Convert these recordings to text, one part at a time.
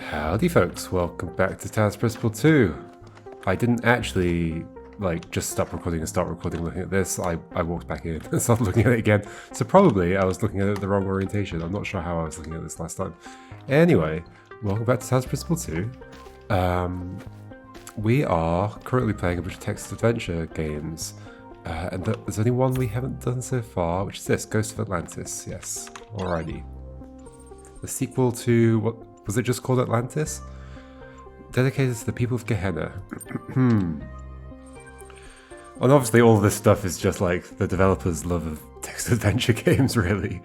Howdy folks, welcome back to Talos Principle 2. I didn't actually just stop recording and start recording looking at this. I walked back in and started looking at it again. So probably I was looking at it the wrong orientation. I'm not sure how I was looking at this last time. Anyway, welcome back to Talos Principle 2. We are currently playing a bunch of text adventure games. And there's only one we haven't done so far, which is this, Ghost of Atlantis. Yes, alrighty. The sequel to, what was it just called, Atlantis? Dedicated to the people of Gehenna. And obviously all this stuff is just like the developers' love of text adventure games, really.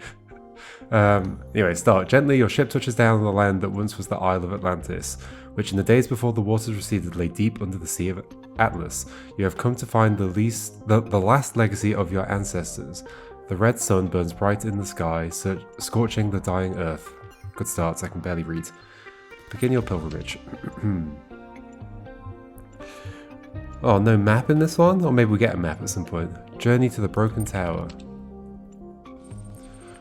Anyway, start. Gently, your ship touches down on the land that once was the Isle of Atlantis, which in the days before the waters receded lay deep under the Sea of Atlas. You have come to find the last legacy of your ancestors. The red sun burns bright in the sky, scorching the dying earth. Good starts, I can barely read. Begin your pilgrimage. Oh, no map in this one? Or maybe we get a map at some point. Journey to the Broken Tower.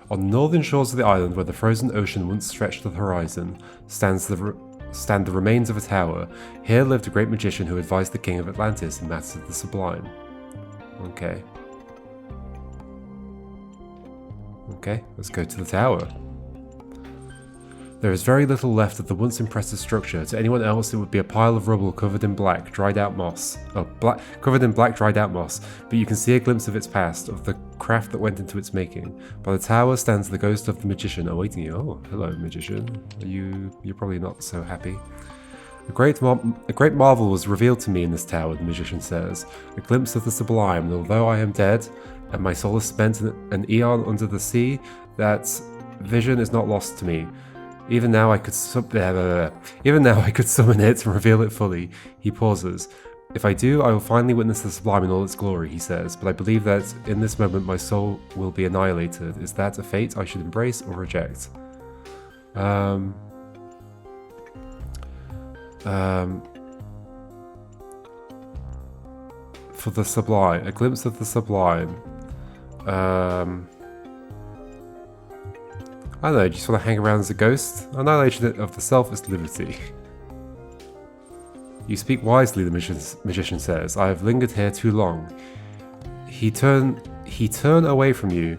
On the northern shores of the island, where the frozen ocean once stretched to the horizon, stand the remains of a tower. Here lived a great magician who advised the king of Atlantis in matters of the sublime. Okay. Okay, let's go to the tower. There is very little left of the once impressive structure. To anyone else, it would be a pile of rubble covered in black, dried out moss. Covered in black, dried out moss. But you can see a glimpse of its past, of the craft that went into its making. By the tower stands the ghost of the magician awaiting you. Oh, hello, magician. You're probably not so happy. A great marvel was revealed to me in this tower, the magician says. A glimpse of the sublime, and although I am dead, and my soul is spent an eon under the sea, that vision is not lost to me. Even now I could summon it and reveal it fully. He pauses. If I do, I will finally witness the sublime in all its glory, he says, but I believe that in this moment my soul will be annihilated. Is that a fate I should embrace or reject? For the sublime, a glimpse of the sublime. I don't know, do you just want to hang around as a ghost? Annihilation of the self is liberty. You speak wisely, the magician says. I have lingered here too long. He turns away from you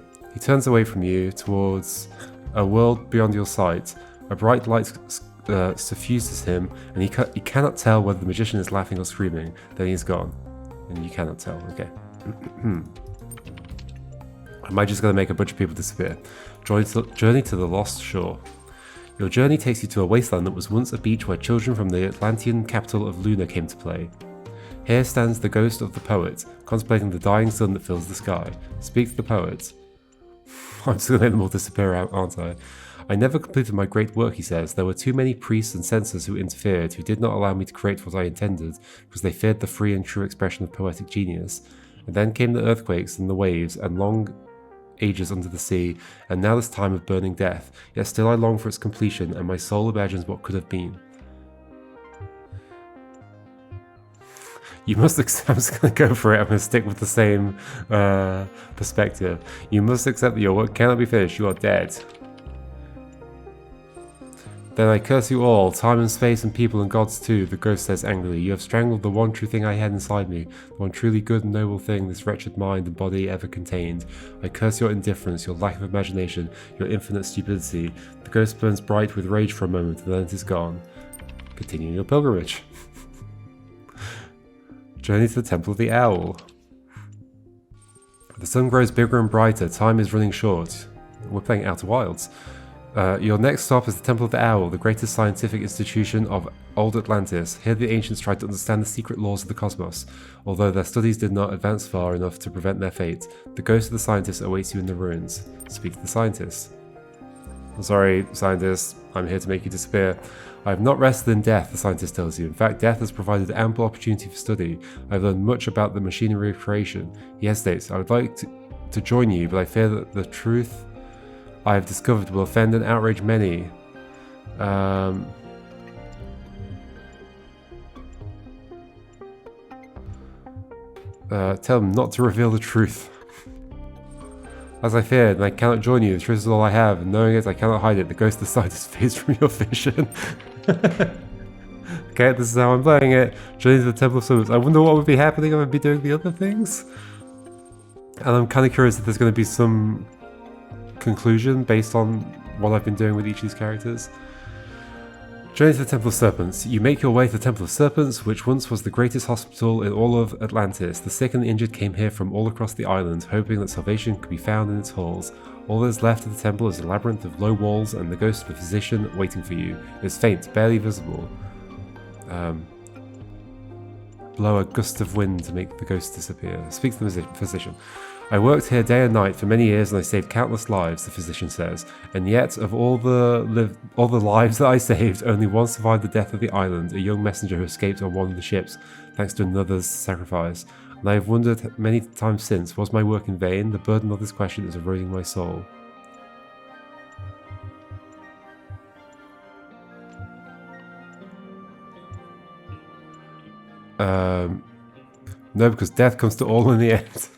towards a world beyond your sight. A bright light suffuses him, and he cannot tell whether the magician is laughing or screaming. Then he's gone. And you cannot tell, okay. Am I just going to make a bunch of people disappear? Journey to the Lost Shore. Your journey takes you to a wasteland that was once a beach where children from the Atlantean capital of Luna came to play. Here stands the ghost of the poet, contemplating the dying sun that fills the sky. Speak to the poet. I'm just going to let them all disappear, aren't I? I never completed my great work, he says. There were too many priests and censors who interfered, who did not allow me to create what I intended, because they feared the free and true expression of poetic genius. And then came the earthquakes and the waves, and long ages under the sea, and now this time of burning death. Yet still I long for its completion, and my soul imagines what could have been. You must accept, I'm just going to go for it, I'm going to stick with the same perspective. You must accept that your work cannot be finished, you are dead. Then I curse you all, time and space and people and gods too, the ghost says angrily. You have strangled the one true thing I had inside me, the one truly good and noble thing this wretched mind and body ever contained. I curse your indifference, your lack of imagination, your infinite stupidity. The ghost burns bright with rage for a moment, and then it is gone. Continuing your pilgrimage. Journey to the Temple of the Owl. The sun grows bigger and brighter, time is running short. We're playing Outer Wilds. Your next stop is the Temple of the Owl, the greatest scientific institution of old Atlantis. Here the ancients tried to understand the secret laws of the cosmos, although their studies did not advance far enough to prevent their fate. The ghost of the scientist awaits you in the ruins. Speak to the scientist. I'm sorry, scientist, I'm here to make you disappear. I have not rested in death, the scientist tells you. In fact, death has provided ample opportunity for study. I have learned much about the machinery of creation. He hesitates. I would like to join you, but I fear that the truth I have discovered will offend and outrage many. Tell them not to reveal the truth. As I feared, and I cannot join you. The truth is all I have, and knowing it, I cannot hide it. The ghost of the scientist fades from your vision. Okay, this is how I'm playing it. Journey to the Temple of Serpents. I wonder what would be happening if I'd be doing the other things. And I'm kind of curious if there's going to be some conclusion based on what I've been doing with each of these characters. Journey to the Temple of Serpents. You make your way to the Temple of Serpents, which once was the greatest hospital in all of Atlantis. The sick and the injured came here from all across the island, hoping that salvation could be found in its halls. All that is left of the temple is a labyrinth of low walls and the ghost of a physician waiting for you. It's faint, barely visible. Blow a gust of wind to make the ghost disappear. Speak to the physician. I worked here day and night for many years and I saved countless lives, the physician says. And yet, of all the lives that I saved, only one survived the death of the island, a young messenger who escaped on one of the ships, thanks to another's sacrifice. And I have wondered many times since, was my work in vain? The burden of this question is eroding my soul. No, because death comes to all in the end.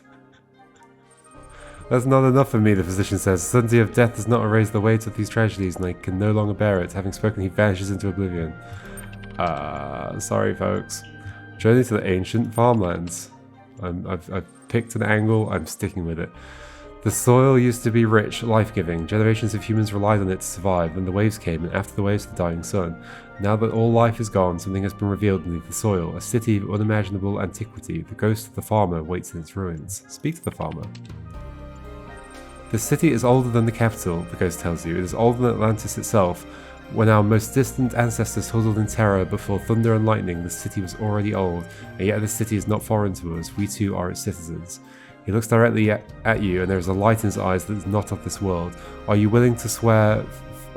That's not enough for me, the physician says. The certainty of death does not erase the weight of these tragedies, and I can no longer bear it. Having spoken, he vanishes into oblivion. Sorry, folks. Journey to the ancient farmlands. I've picked an angle, I'm sticking with it. The soil used to be rich, life-giving. Generations of humans relied on it to survive. Then the waves came, and after the waves, the dying sun. Now that all life is gone, something has been revealed beneath the soil. A city of unimaginable antiquity. The ghost of the farmer waits in its ruins. Speak to the farmer. The city is older than the capital, the ghost tells you. It is older than Atlantis itself. When our most distant ancestors huddled in terror before thunder and lightning, the city was already old, and yet the city is not foreign to us. We too are its citizens. He looks directly at you, and there is a light in his eyes that is not of this world. Are you willing to swear,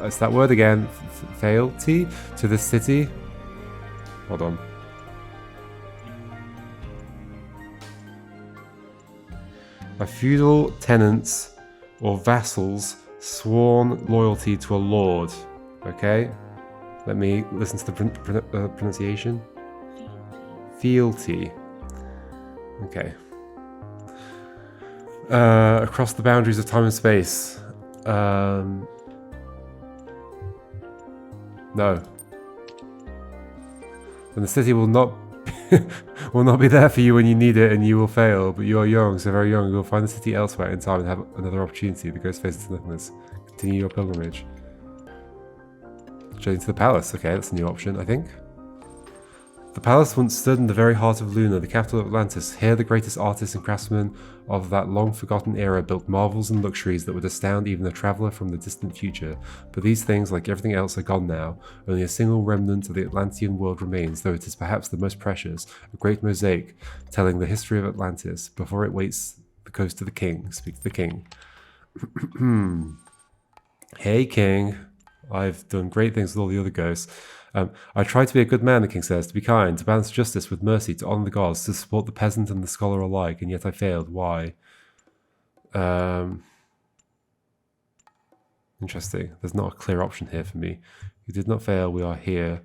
it's that word again, fealty to this city? Hold on. A feudal tenants or vassals sworn loyalty to a lord. Okay, let me listen to the pronunciation. Fealty. Okay. Across the boundaries of time and space. No. And the city will not will not be there for you when you need it, and you will fail. But you are young, so very young. You will find the city elsewhere in time and have another opportunity. The ghost faces nothingness. Continue your pilgrimage. Journey to the palace. Okay, that's a new option, I think. The palace once stood in the very heart of Luna, the capital of Atlantis. Here the greatest artists and craftsmen of that long-forgotten era built marvels and luxuries that would astound even a traveller from the distant future. But these things, like everything else, are gone now. Only a single remnant of the Atlantean world remains, though it is perhaps the most precious, a great mosaic telling the history of Atlantis. Before it waits the ghost of the king. Speak to the king. Hey, king. I've done great things with all the other ghosts. I try to be a good man, the king says, to be kind, to balance justice with mercy, to honour the gods, to support the peasant and the scholar alike, and yet I failed. Why? Interesting. There's not a clear option here for me. You did not fail, we are here.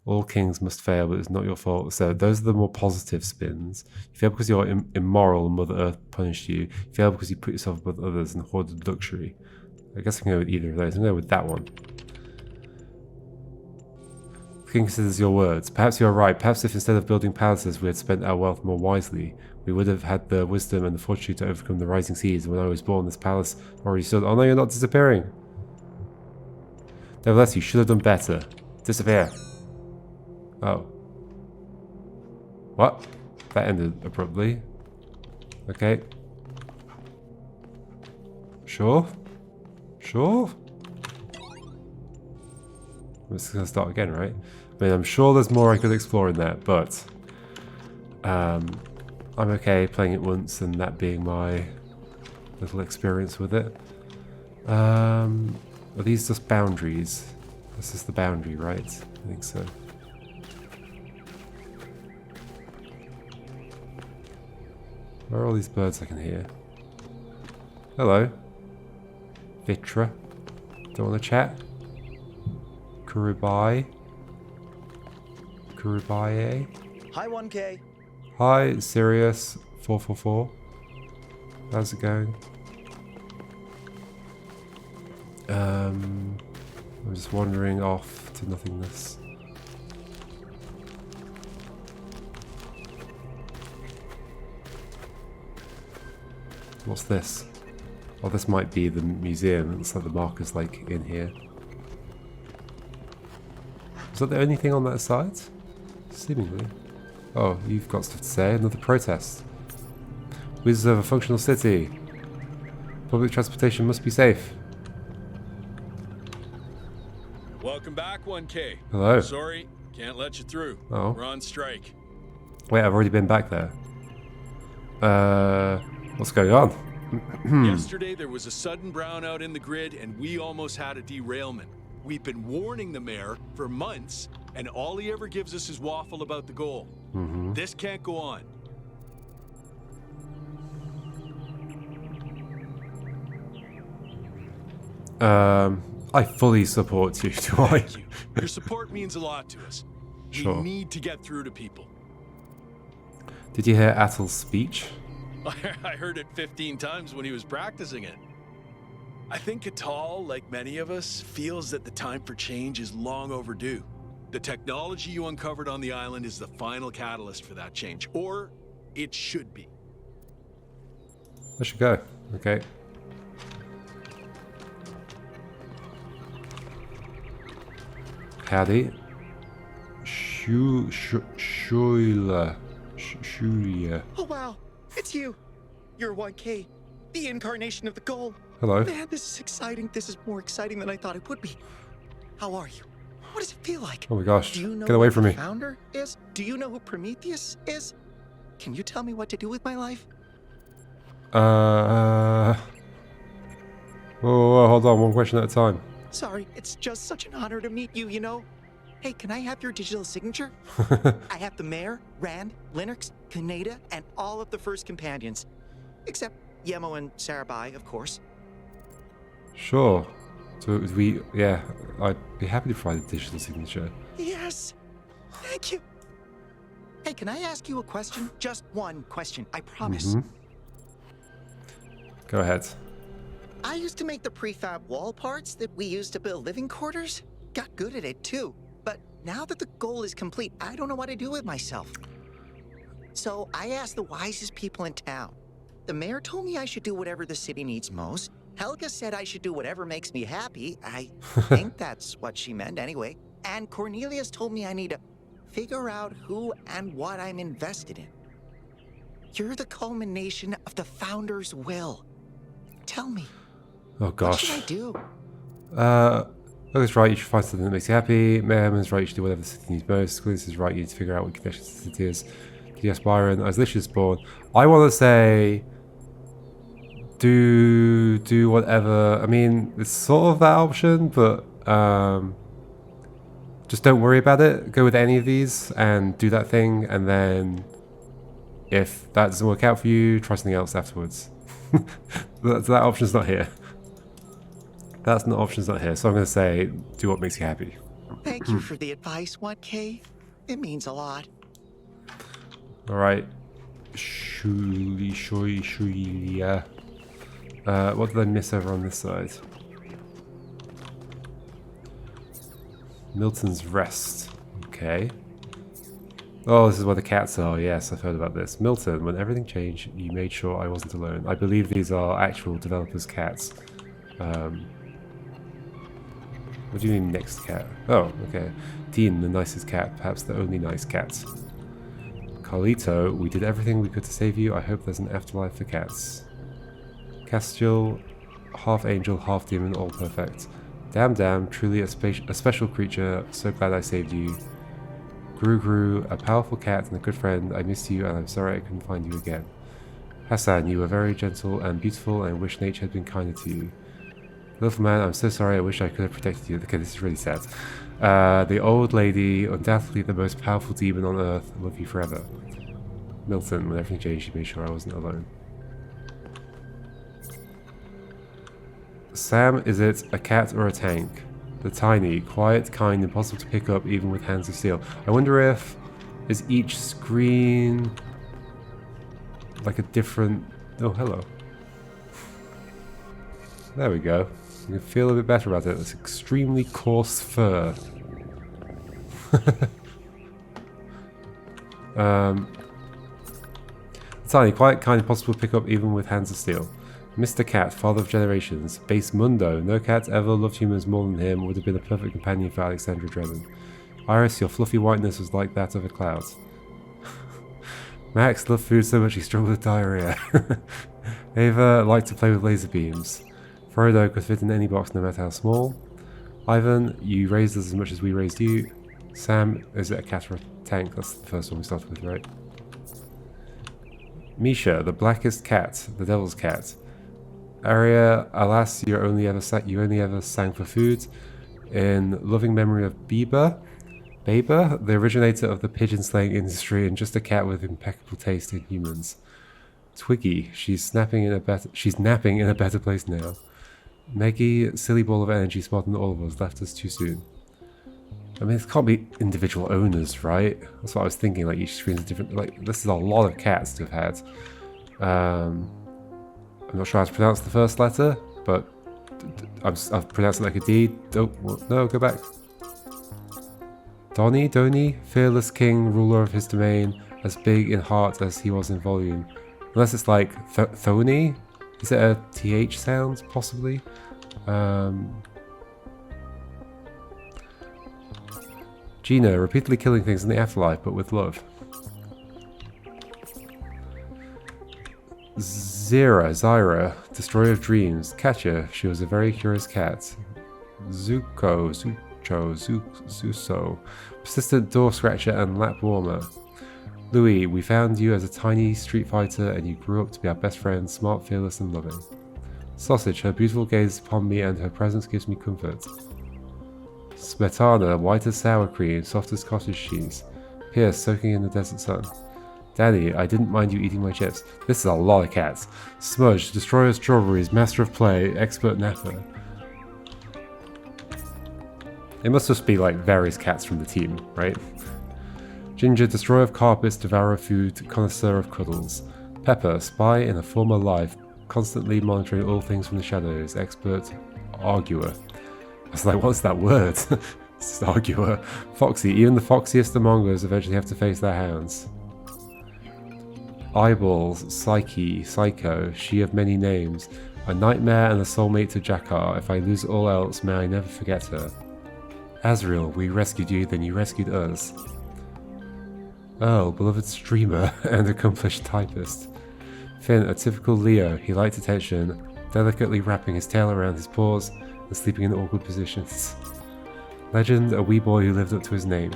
All kings must fail, but it's not your fault. So those are the more positive spins. You fail because you're immoral and Mother Earth punished you. You fail because you put yourself above others and hoarded luxury. I guess I can go with either of those. I'm going to go with that one. The king considers your words. Perhaps you are right. Perhaps if instead of building palaces we had spent our wealth more wisely, we would have had the wisdom and the fortitude to overcome the rising seas. And when I was born, this palace already stood. Oh no, you're not disappearing. Nevertheless, you should have done better. Disappear. Oh. What? That ended abruptly. Okay. Sure? Sure? This is going to start again, right? I mean, I'm sure there's more I could explore in that, but I'm okay playing it once and that being my little experience with it. Are these just boundaries? This is the boundary, right? I think so. Where are all these birds I can hear? Hello. Vitra. Don't want to chat? Kurubai. Kurubaye. Hi 1K. Hi Sirius 444. How's it going? I'm just wandering off to nothingness. What's this? Oh, this might be the museum. It looks like the marker's like in here. Is that the only thing on that side? Seemingly. Oh, you've got stuff to say. Another protest. We deserve a functional city. Public transportation must be safe. Welcome back, 1K. Hello. Sorry, can't let you through. Oh. We're on strike. Wait, I've already been back there. What's going on? Yesterday there was a sudden brownout in the grid and we almost had a derailment. We've been warning the mayor for months and all he ever gives us is waffle about the goal. This can't go on. I fully support you, do I? Thank you. Your support means a lot to us. Sure. We need to get through to people. Did you hear Attal's speech? I heard it 15 times when he was practicing it. I think Atal, like many of us, feels that the time for change is long overdue. The technology you uncovered on the island is the final catalyst for that change, or it should be. I should go. Okay. Howdy. Shulia. Oh wow, it's you. You're 1K, the incarnation of the goal. Hello. Man, this is exciting. This is more exciting than I thought it would be. How are you? What does it feel like? Oh my gosh. Do you know Get away who from the me. founder is? Do you know who Prometheus is? Can you tell me what to do with my life? Whoa, hold on. One question at a time. Sorry, it's just such an honor to meet you, you know? Hey, can I have your digital signature? I have the mayor, Rand, Linux, Kaneda, and all of the first companions. Except Yemo and Sarabai, of course. Sure. So I'd be happy to provide a digital signature. Yes! Thank you! Hey, can I ask you a question? Just one question, I promise. Go ahead. I used to make the prefab wall parts that we used to build living quarters. Got good at it too. But now that the goal is complete, I don't know what to do with myself. So I asked the wisest people in town. The mayor told me I should do whatever the city needs most. Helga said I should do whatever makes me happy. I think that's what she meant anyway. And Cornelius told me I need to figure out who and what I'm invested in. You're the culmination of the founder's will. Tell me. Oh gosh. What should I do? Logan's right, you should find something that makes you happy. Mayhem's right, you should do whatever the city needs most. Squillis is right, you need to figure out what connections to the city is. Yes, Byron, as literally born. I want to say, do whatever. I mean, it's sort of that option, but just don't worry about it. Go with any of these and do that thing, and then if that doesn't work out for you, try something else afterwards. that option's not here. That's not option's not here. So I'm going to say, do what makes you happy. Thank you for the advice, 1K. It means a lot. All right. What did I miss over on this side? Milton's Rest. Okay. Oh, this is where the cats are. Yes, I've heard about this. Milton, when everything changed, you made sure I wasn't alone. I believe these are actual developers' cats. What do you mean next cat? Oh, okay. Dean, the nicest cat. Perhaps the only nice cat. Carlito, we did everything we could to save you. I hope there's an afterlife for cats. Castiel, half angel, half demon, all perfect. Damn, truly a special creature. So glad I saved you. Gru, a powerful cat and a good friend. I missed you and I'm sorry I couldn't find you again. Hassan, you were very gentle and beautiful and I wish nature had been kinder to you. Little man, I'm so sorry. I wish I could have protected you. Okay, this is really sad. The old lady, undoubtedly the most powerful demon on earth, love you forever. Milton, when everything changed, she made sure I wasn't alone. Sam, is it a cat or a tank? The tiny, quiet kind, impossible to pick up even with hands of steel. I wonder if is each screen like a different... Oh, hello. There we go. You can feel a bit better about it. It's extremely coarse fur. Tiny, quite kind, impossible to pick up even with hands of steel. Mr. Cat, father of generations. Base Mundo. No cat ever loved humans more than him. Would have been a perfect companion for Alexandra Drebin. Iris, your fluffy whiteness was like that of a cloud. Max loved food so much he struggled with diarrhea. Ava liked to play with laser beams. Frodo could fit in any box no matter how small. Ivan, you raised us as much as we raised you. Sam, is it a cat or a tank? That's the first one we started with, right? Misha, the blackest cat, the devil's cat. Arya, alas, you only ever sang for food. In loving memory of Bieber, the originator of the pigeon slaying industry and just a cat with impeccable taste in humans. Twiggy, she's napping in a better place now. Meggie, silly ball of energy smarter than all of us, left us too soon. I mean, it can't be individual owners, right? That's what I was thinking. Like each screen's different. Like this is a lot of cats to have had. I'm not sure how to pronounce the first letter, but I've pronounced it like a D. No, go back. Donny, fearless king, ruler of his domain, as big in heart as he was in volume. Unless it's like Thony? Is it a TH sound, possibly? Gina, repeatedly killing things in the afterlife, but with love. Zyra, destroyer of dreams. Katya, she was a very curious cat. Zuso, persistent door scratcher and lap warmer. Louis, we found you as a tiny street fighter and you grew up to be our best friend, smart, fearless and loving. Sausage, her beautiful gaze upon me and her presence gives me comfort. Smetana, white as sour cream, soft as cottage cheese. Pierce, soaking in the desert sun. Danny, I didn't mind you eating my chips. This is a lot of cats. Smudge, destroyer of strawberries, master of play, expert napper. It must just be like various cats from the team, right? Ginger, destroyer of carpets, devourer of food, connoisseur of cuddles. Pepper, spy in a former life, constantly monitoring all things from the shadows, expert arguer. I was like, what's that word? It's arguer. Foxy, even the foxiest among us eventually have to face their hounds. Eyeballs, Psyche, Psycho, she of many names. A nightmare and a soulmate to Jakar. If I lose all else, may I never forget her. Azrael, we rescued you, then you rescued us. Earl, beloved streamer and accomplished typist. Finn, a typical Leo, he liked attention, delicately wrapping his tail around his paws and sleeping in awkward positions. Legend, a wee boy who lived up to his name.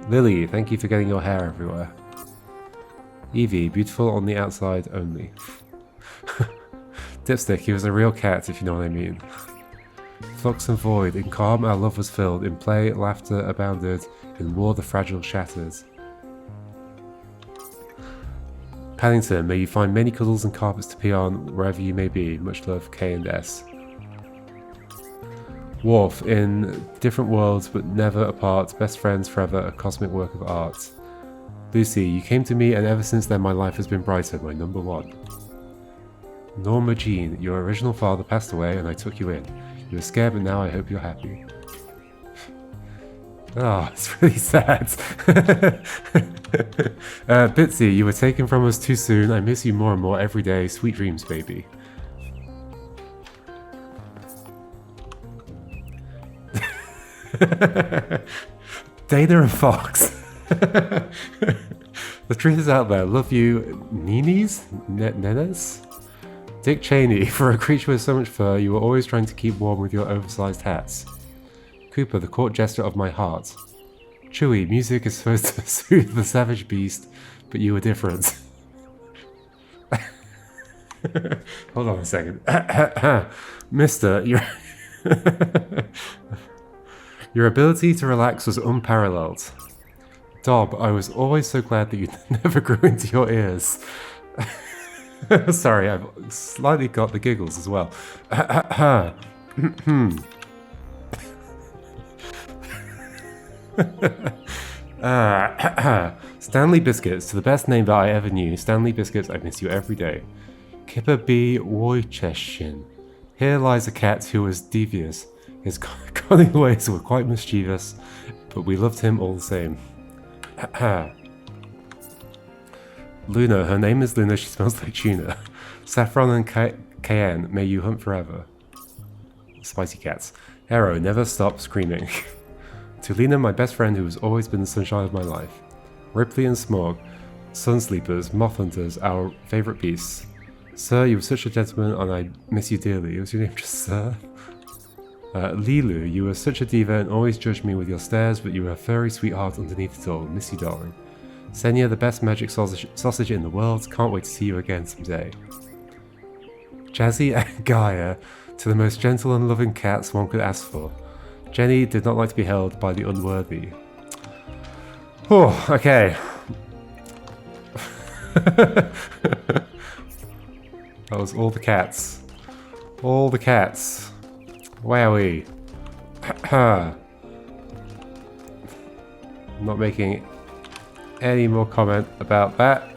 Lily, thank you for getting your hair everywhere. Evie, beautiful on the outside only. Dipstick, he was a real cat if you know what I mean. Flux and void, in calm our love was filled, in play laughter abounded, in war the fragile shattered. Paddington, may you find many cuddles and carpets to pee on wherever you may be. Much love, K and S. Worf, in different worlds but never apart, best friends forever, a cosmic work of art. Lucy, you came to me and ever since then my life has been brighter, my number one. Norma Jean, your original father passed away and I took you in. You were scared but now I hope you're happy. Oh, it's really sad. Bitsy, you were taken from us too soon. I miss you more and more every day. Sweet dreams, baby. Dana and Fox. The truth is out there. Love you, Ninis? Nenes? Dick Cheney, for a creature with so much fur, you were always trying to keep warm with your oversized hats. Cooper, the court jester of my heart. Chewie, music is supposed to soothe the savage beast, but you were different. Hold on a second. Mister, your ability to relax was unparalleled. Dob, I was always so glad that you never grew into your ears. Sorry, I've slightly got the giggles as well. Stanley Biscuits, to the best name that I ever knew. Stanley Biscuits, I miss you every day. Kipper B. Wojciechin. Here lies a cat who was devious. His cunning ways were quite mischievous, but we loved him all the same. Luna, her name is Luna, she smells like tuna. Saffron and cayenne, may you hunt forever. Spicy cats. Arrow, never stop screaming. To Lena, my best friend who has always been the sunshine of my life. Ripley and Smog, sun sleepers, moth hunters, our favourite beasts. Sir, you were such a gentleman and I miss you dearly. Was your name just Sir? Lilu, you were such a diva and always judged me with your stares, but you were a furry sweetheart underneath it all. Miss you, darling. Senya, the best magic sausage in the world. Can't wait to see you again someday. Jazzy and Gaia, to the most gentle and loving cats one could ask for. Jenny did not like to be held by the unworthy. Oh, okay. That was all the cats. All the cats. Wowie. Not making any more comment about that.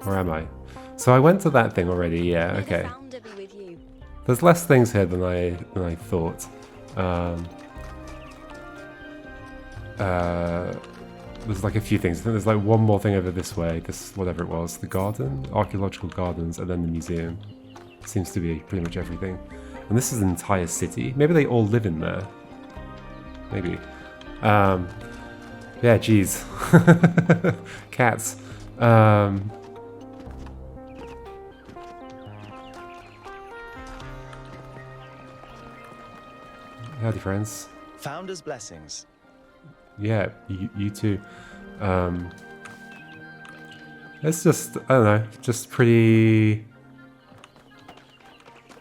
Where am I? So I went to that thing already, yeah, okay. There's less things here than I thought. There's like a few things. I think there's like one more thing over this way. This, whatever it was, the garden, Archaeological Gardens, and then the museum. Seems to be pretty much everything. And this is an entire city. Maybe they all live in there. Maybe. Yeah, geez. Cats. Howdy, friends. Founder's blessings. Yeah, you too. It's just, I don't know, just pretty,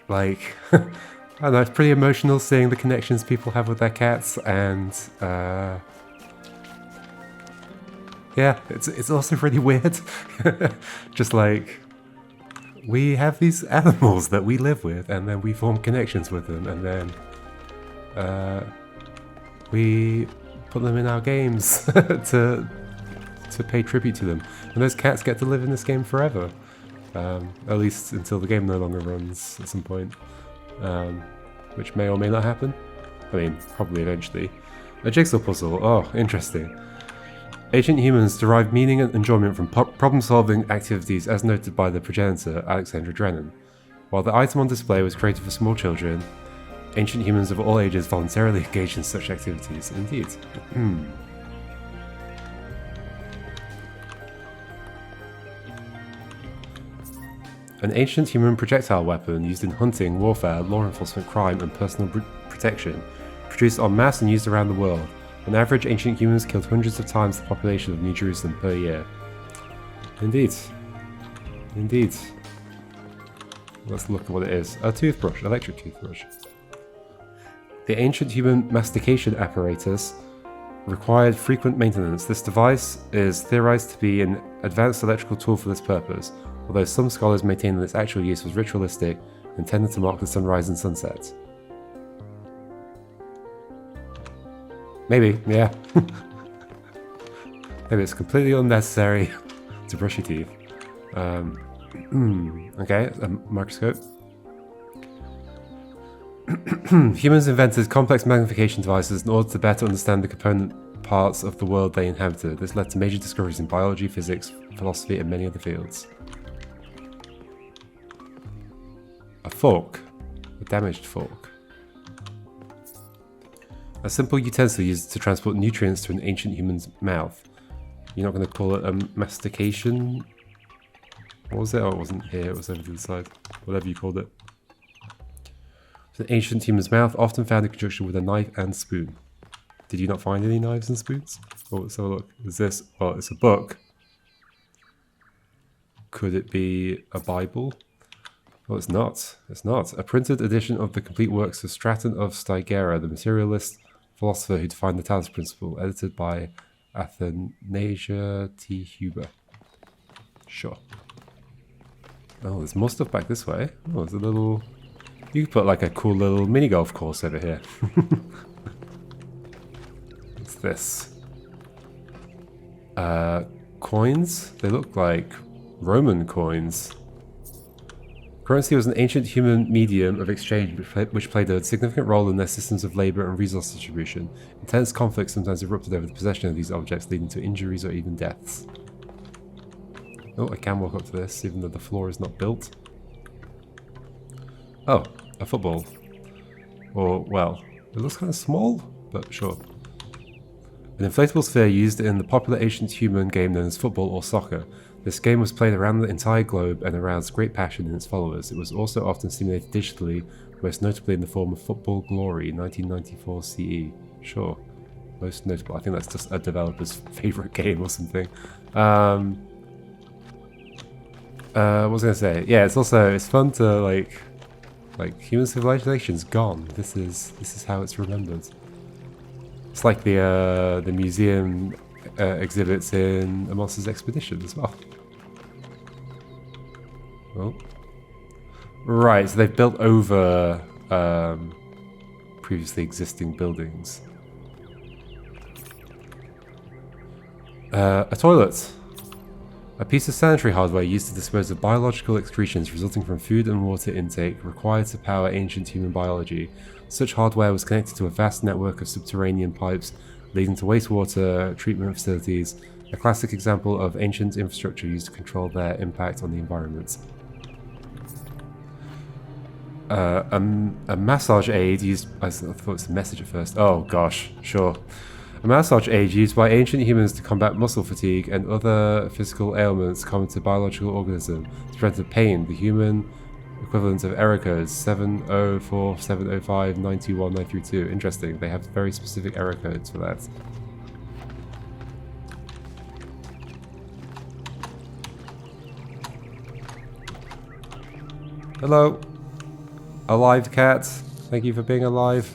like, I don't know, it's pretty emotional seeing the connections people have with their cats, and, yeah, it's also really weird. Just like, we have these animals that we live with, and then we form connections with them, and then, we put them in our games to pay tribute to them. And those cats get to live in this game forever. At least until the game no longer runs at some point. Which may or may not happen. I mean, probably eventually. A jigsaw puzzle. Oh, interesting. Ancient humans derived meaning and enjoyment from problem-solving activities as noted by the progenitor, Alexandra Drennan. While the item on display was created for small children, ancient humans of all ages voluntarily engaged in such activities. Indeed. An ancient human projectile weapon used in hunting, warfare, law enforcement, crime, and personal protection. Produced en masse and used around the world. On average, ancient humans killed hundreds of times the population of New Jerusalem per year. Indeed. Indeed. Let's look at what it is. A toothbrush, electric toothbrush. The ancient human mastication apparatus required frequent maintenance. This device is theorized to be an advanced electrical tool for this purpose, although some scholars maintain that its actual use was ritualistic and tended to mark the sunrise and sunset. Maybe, yeah. Maybe it's completely unnecessary to brush your teeth. Okay, a microscope. Humans invented complex magnification devices in order to better understand the component parts of the world they inhabited. This led to major discoveries in biology, physics, philosophy, and many other fields. A fork. A damaged fork. A simple utensil used to transport nutrients to an ancient human's mouth. You're not going to call it a mastication? What was it? Oh, it wasn't here, it was over to the side. Whatever you called it. An ancient human's mouth, often found in conjunction with a knife and spoon. Did you not find any knives and spoons? Oh, let's have a look. Is this? Well, it's a book. Could it be a Bible? Well, it's not. It's not. A printed edition of the complete works of Straton of Stygera, the materialist philosopher who defined the Talos Principle, edited by Athanasia T. Huber. Sure. Oh, there's more stuff back this way. Oh, there's a little... You could put like a cool little mini golf course over here. What's this? coins? They look like Roman coins. Currency was an ancient human medium of exchange which played a significant role in their systems of labor and resource distribution. Intense conflicts sometimes erupted over the possession of these objects, leading to injuries or even deaths. Oh, I can walk up to this, even though the floor is not built. Oh, a football. Or, well, it looks kind of small, but sure. An inflatable sphere used in the popular ancient human game known as football or soccer. This game was played around the entire globe and aroused great passion in its followers. It was also often simulated digitally, most notably in the form of Football Glory 1994 CE. Sure. Most notable. I think that's just a developer's favourite game or something. What was I going to say? Yeah, it's fun to like human civilization's gone. This is how it's remembered. It's like the museum exhibits in A Monster's Expedition as well. Oh. Right, so they've built over previously existing buildings. A toilet. A piece of sanitary hardware used to dispose of biological excretions resulting from food and water intake required to power ancient human biology. Such hardware was connected to a vast network of subterranean pipes leading to wastewater treatment facilities, a classic example of ancient infrastructure used to control their impact on the environment. A massage aid used... I thought it was a message at first. Oh gosh, sure. A massage aid used by ancient humans to combat muscle fatigue and other physical ailments common to biological organisms to prevent pain. The human equivalent of error codes 70470592932. Interesting. They have very specific error codes for that. Hello. Alive cat. Thank you for being alive.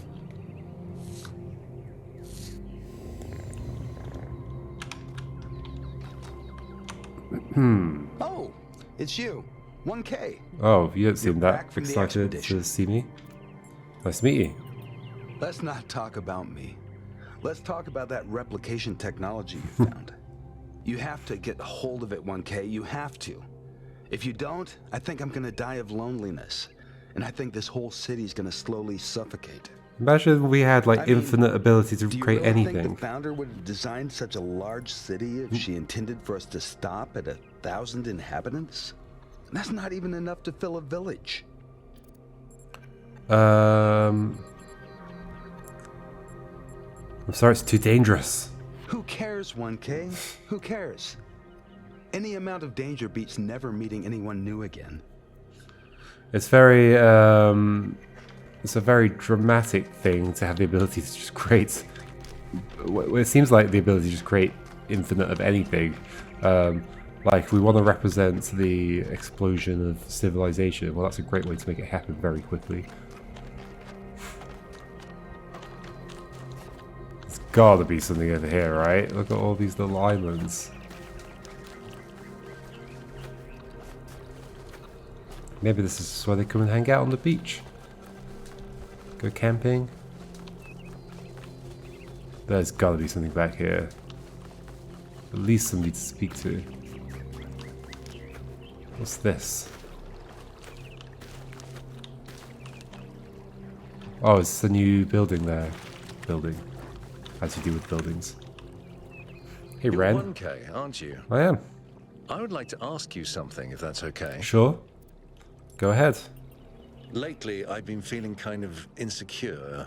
Oh, it's you. 1K. Oh, you don't seem You're that back from the excited to expedition. see me. Nice to meet you. Let's not talk about me. Let's talk about that replication technology you found. You have to get a hold of it, 1K. You have to. If you don't, I think I'm gonna die of loneliness. And I think this whole city's gonna slowly suffocate. Imagine we had like I mean, infinite ability to Do you create really anything. think the founder would have designed such a large city if she intended for us to stop at 1,000 inhabitants? That's not even enough to fill a village. I'm sorry, it's too dangerous. Who cares, 1K? Who cares? Any amount of danger beats never meeting anyone new again. It's very, it's a very dramatic thing to have the ability to just create. It seems like the ability to just create infinite of anything. Like we want to represent the explosion of civilization. Well, that's a great way to make it happen very quickly. There's gotta be something over here, right? Look at all these little islands. Maybe this is where they come and hang out on the beach. Go camping. There's gotta be something back here. At least somebody to speak to. What's this? Oh, it's a new building there. Building. As you do with buildings. Hey, You're Ren. 1K, aren't you? I am. I would like to ask you something, if that's okay. Sure. Go ahead. Lately, I've been feeling kind of insecure,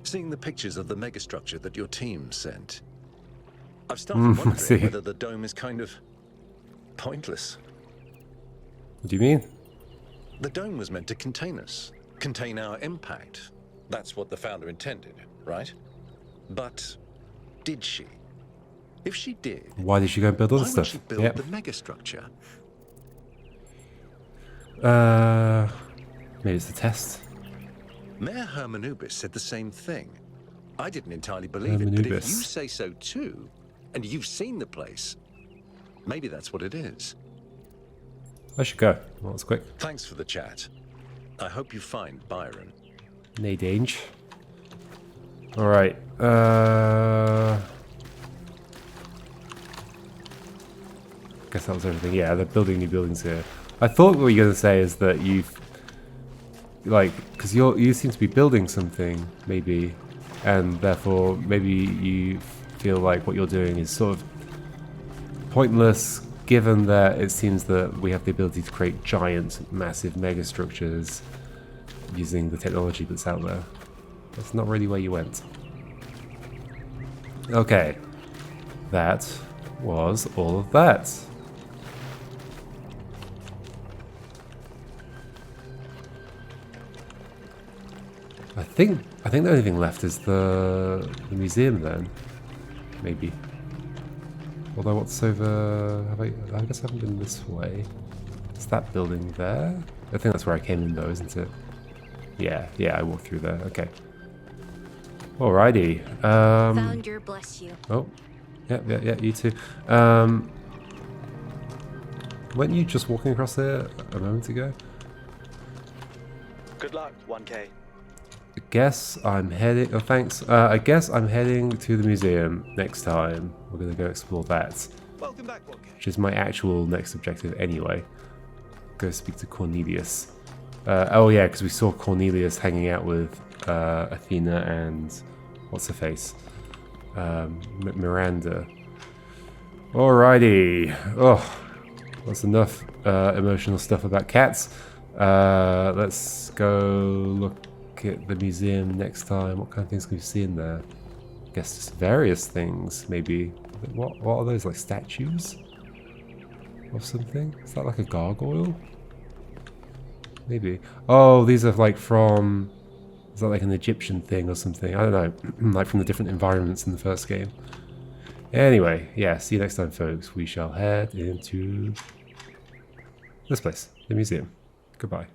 seeing the pictures of the megastructure that your team sent. I've started see. wondering whether the dome is kind of pointless. What do you mean? The dome was meant to contain us, contain our impact. That's what the founder intended, right? But did she? If she did, Why did she go and build other why would stuff? she build Yep. the megastructure? Maybe it's the test. Mayor Hermanubis said the same thing. I didn't entirely believe it, but if Hermanubis. you say so too, and you've seen the place, maybe that's what it is. I should go. Well, that's quick. Thanks for the chat. I hope you find Byron. Nay danger. Alright. guess that was everything. Yeah, they're building new buildings here. I thought what you're going to say is that you've... Like, because you seem to be building something, maybe, and therefore maybe you feel like what you're doing is sort of pointless, given that it seems that we have the ability to create giant, massive megastructures using the technology that's out there. That's not really where you went. Okay, that was all of that. I think the only thing left is the museum then, maybe. Although what's over? I guess I haven't been this way. Is that building there? I think that's where I came in though, isn't it? Yeah, I walked through there. Okay. Alrighty. Found your bless you. Oh, yeah, you too. Weren't you just walking across there a moment ago? Good luck, 1K. I guess I'm heading... Oh, thanks. I guess I'm heading to the museum next time. We're going to go explore that. Welcome back, 1K. Which is my actual next objective anyway. Go speak to Cornelius. Oh yeah, because we saw Cornelius hanging out with Athena and... What's her face? Miranda. Alrighty. Oh, that's enough emotional stuff about cats. Let's go look at the museum next time. What kind of things can we see in there? I guess just various things, maybe. What are those, like statues? Or something? Is that like a gargoyle? Maybe. Oh, these are like from... Is that like an Egyptian thing or something? I don't know. Like from the different environments in the first game. Anyway, yeah, see you next time, folks. We shall head into this place, the museum. Goodbye.